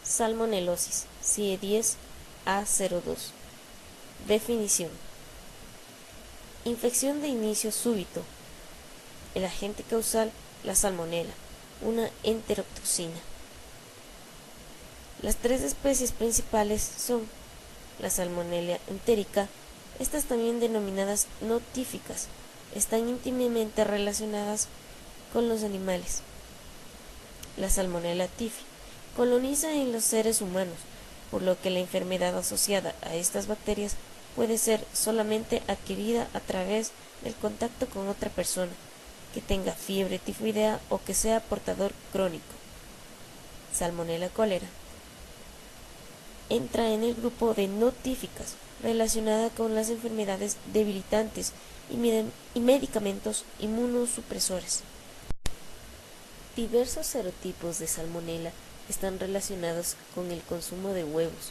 Salmonelosis, CIE 10A02. Definición: infección de inicio súbito. El agente causal, la salmonela, una enterotoxina. Las tres especies principales son la salmonella entérica, estas también denominadas no tíficas, están íntimamente relacionadas con los animales. La salmonella typhi coloniza en los seres humanos, por lo que la enfermedad asociada a estas bacterias puede ser solamente adquirida a través del contacto con otra persona que tenga fiebre tifoidea o que sea portador crónico. Salmonella cholera entra en el grupo de no tíficas, relacionada con las enfermedades debilitantes y medicamentos inmunosupresores. Diversos serotipos de salmonela están relacionados con el consumo de huevos,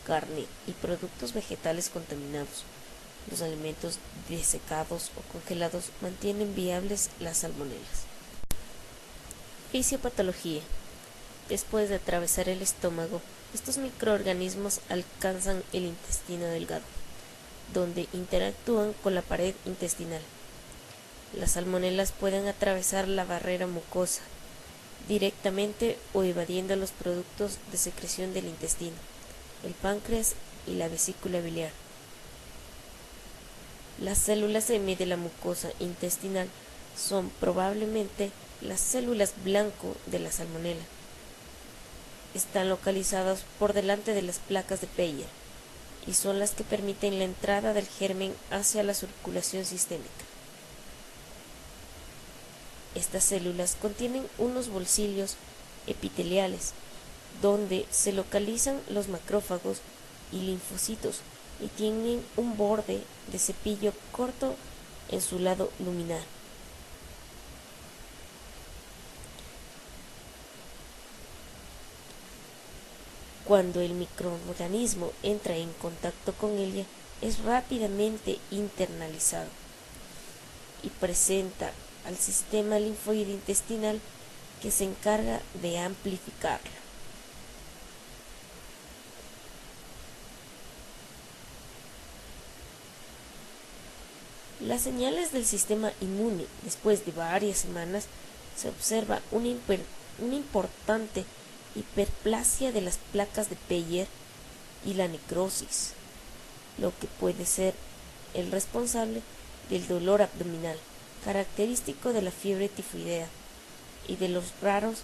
carne y productos vegetales contaminados. Los alimentos desecados o congelados mantienen viables las salmonelas. Fisiopatología. Después de atravesar el estómago, estos microorganismos alcanzan el intestino delgado, donde interactúan con la pared intestinal. Las salmonelas pueden atravesar la barrera mucosa directamente o evadiendo los productos de secreción del intestino, el páncreas y la vesícula biliar. Las células M de la mucosa intestinal son probablemente las células blanco de la salmonela. Están localizadas por delante de las placas de Peyer y son las que permiten la entrada del germen hacia la circulación sistémica. Estas células contienen unos bolsillos epiteliales donde se localizan los macrófagos y linfocitos y tienen un borde de cepillo corto en su lado luminar. Cuando el microorganismo entra en contacto con ella, es rápidamente internalizado y presenta al sistema linfoide intestinal que se encarga de amplificarla. Las señales del sistema inmune. Después de varias semanas se observa una importante hiperplasia de las placas de Peyer y la necrosis, lo que puede ser el responsable del dolor abdominal, característico de la fiebre tifoidea y de los raros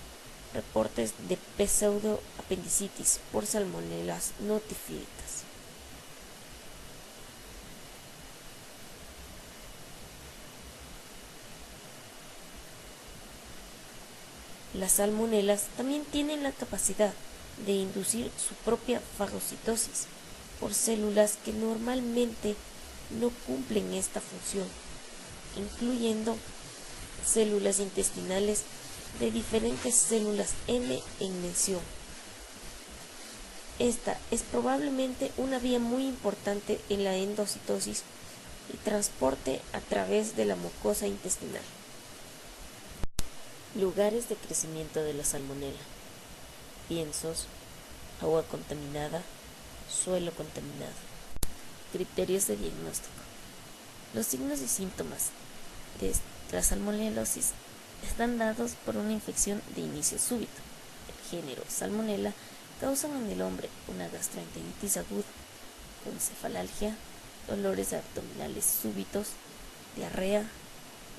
reportes de pseudoapendicitis por salmonelas no tifídicas. Las salmonelas también tienen la capacidad de inducir su propia fagocitosis por células que normalmente no cumplen esta función, incluyendo células intestinales de diferentes células M en mención. Esta es probablemente una vía muy importante en la endocitosis y transporte a través de la mucosa intestinal. Lugares de crecimiento de la salmonela: piensos, agua contaminada, suelo contaminado. Criterios de diagnóstico. Los signos y síntomas de la salmonelosis están dados por una infección de inicio súbito. El género Salmonella causan en el hombre una gastroenteritis aguda, con cefalalgia, dolores abdominales súbitos, diarrea,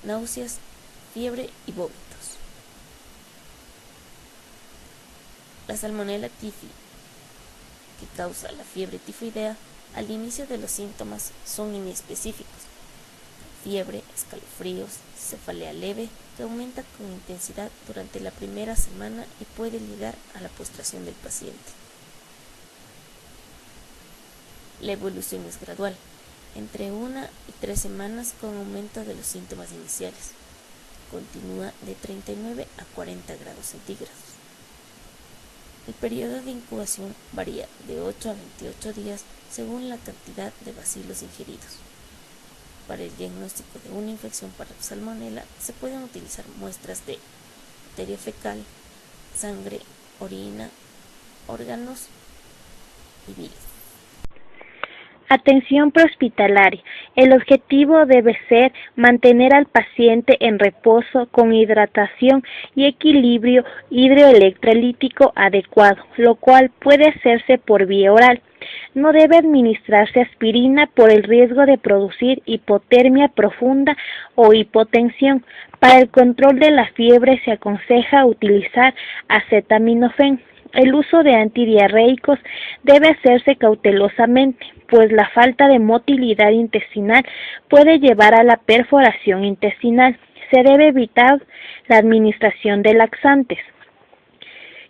náuseas, fiebre y vómitos. La Salmonella typhi, que causa la fiebre tifoidea, al inicio de los síntomas son inespecíficos: fiebre, escalofríos, cefalea leve que aumenta con intensidad durante la primera semana y puede llegar a la postración del paciente. La evolución es gradual, entre 1 y 3 semanas con aumento de los síntomas iniciales. Continúa de 39 a 40 grados centígrados. El periodo de incubación varía de 8 a 28 días según la cantidad de bacilos ingeridos. Para el diagnóstico de una infección por salmonela se pueden utilizar muestras de materia fecal, sangre, orina órganos y vías. Atención prehospitalaria. El objetivo debe ser mantener al paciente en reposo con hidratación y equilibrio hidroelectrolítico adecuado, lo cual puede hacerse por vía oral. No debe administrarse aspirina por el riesgo de producir hipotermia profunda o hipotensión. Para el control de la fiebre se aconseja utilizar acetaminofén. El uso de antidiarreicos debe hacerse cautelosamente, pues la falta de motilidad intestinal puede llevar a la perforación intestinal. Se debe evitar la administración de laxantes.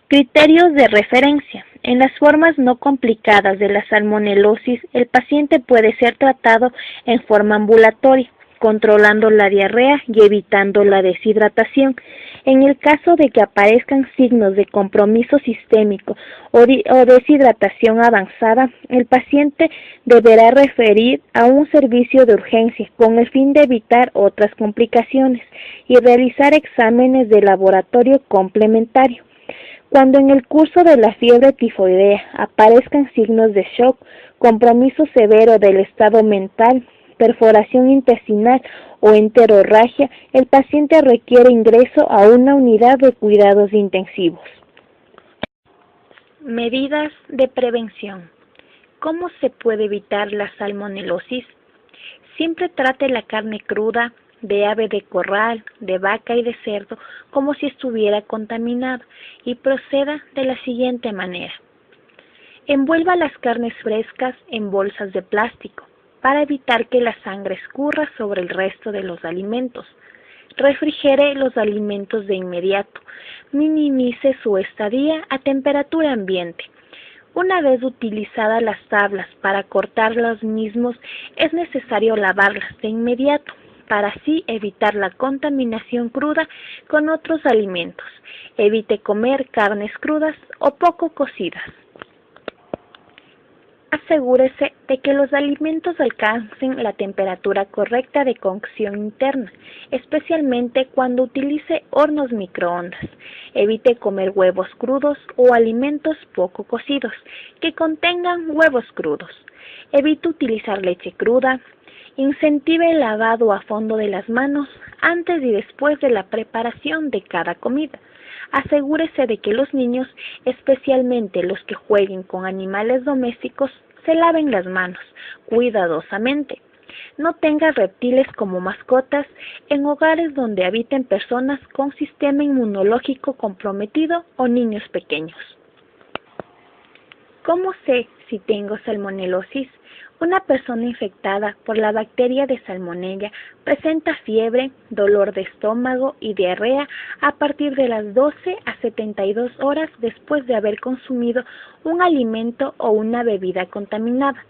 Criterios de referencia. En las formas no complicadas de la salmonelosis, el paciente puede ser tratado en forma ambulatoria, controlando la diarrea y evitando la deshidratación. En el caso de que aparezcan signos de compromiso sistémico o deshidratación avanzada, el paciente deberá referir a un servicio de urgencia con el fin de evitar otras complicaciones y realizar exámenes de laboratorio complementario. Cuando en el curso de la fiebre tifoidea aparezcan signos de shock, compromiso severo del estado mental, perforación intestinal o enterorragia, el paciente requiere ingreso a una unidad de cuidados intensivos. Medidas de prevención. ¿Cómo se puede evitar la salmonelosis? Siempre trate la carne cruda de ave de corral, de vaca y de cerdo como si estuviera contaminada y proceda de la siguiente manera. Envuelva las carnes frescas en bolsas de plástico para evitar que la sangre escurra sobre el resto de los alimentos. Refrigere los alimentos de inmediato. Minimice su estadía a temperatura ambiente. Una vez utilizadas las tablas para cortar los mismos, es necesario lavarlas de inmediato, para así evitar la contaminación cruda con otros alimentos. Evite comer carnes crudas o poco cocidas. Asegúrese de que los alimentos alcancen la temperatura correcta de cocción interna, especialmente cuando utilice hornos microondas. Evite comer huevos crudos o alimentos poco cocidos que contengan huevos crudos. Evite utilizar leche cruda. Incentive el lavado a fondo de las manos antes y después de la preparación de cada comida. Asegúrese de que los niños, especialmente los que jueguen con animales domésticos, se laven las manos cuidadosamente. No tenga reptiles como mascotas en hogares donde habiten personas con sistema inmunológico comprometido o niños pequeños. ¿Cómo sé si tengo salmonelosis? Una persona infectada por la bacteria de Salmonella presenta fiebre, dolor de estómago y diarrea a partir de las 12 a 72 horas después de haber consumido un alimento o una bebida contaminada.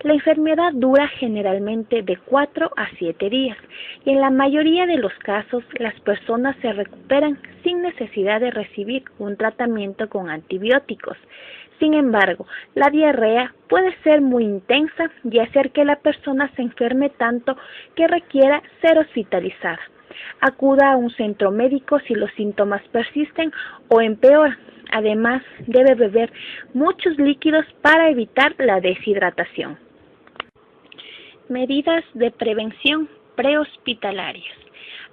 La enfermedad dura generalmente de 4 a 7 días y en la mayoría de los casos las personas se recuperan sin necesidad de recibir un tratamiento con antibióticos. Sin embargo, la diarrea puede ser muy intensa y hacer que la persona se enferme tanto que requiera ser hospitalizada. Acuda a un centro médico si los síntomas persisten o empeoran. Además, debe beber muchos líquidos para evitar la deshidratación. Medidas de prevención prehospitalarias.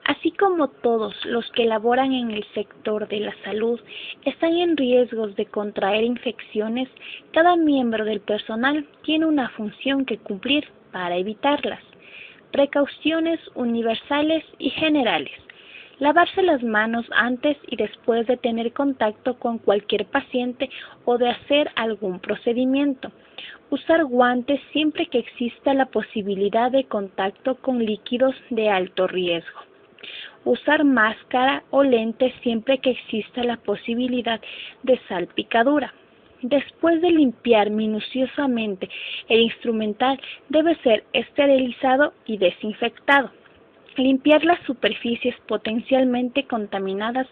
Así como todos los que laboran en el sector de la salud están en riesgos de contraer infecciones, cada miembro del personal tiene una función que cumplir para evitarlas. Precauciones universales y generales. Lavarse las manos antes y después de tener contacto con cualquier paciente o de hacer algún procedimiento. Usar guantes siempre que exista la posibilidad de contacto con líquidos de alto riesgo. Usar máscara o lentes siempre que exista la posibilidad de salpicadura. Después de limpiar minuciosamente, el instrumental debe ser esterilizado y desinfectado. Limpiar las superficies potencialmente contaminadas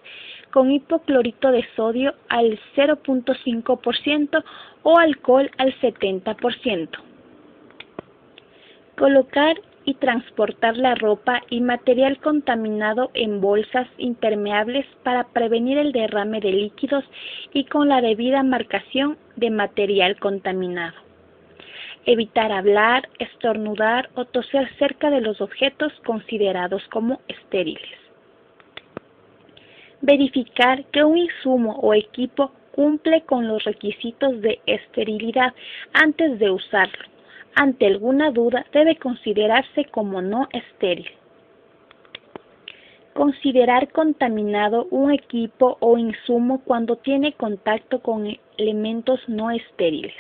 con hipoclorito de sodio al 0.5% o alcohol al 70%. Colocar y transportar la ropa y material contaminado en bolsas impermeables para prevenir el derrame de líquidos y con la debida marcación de material contaminado. Evitar hablar, estornudar o toser cerca de los objetos considerados como estériles. Verificar que un insumo o equipo cumple con los requisitos de esterilidad antes de usarlo. Ante alguna duda, debe considerarse como no estéril. Considerar contaminado un equipo o insumo cuando tiene contacto con elementos no estériles.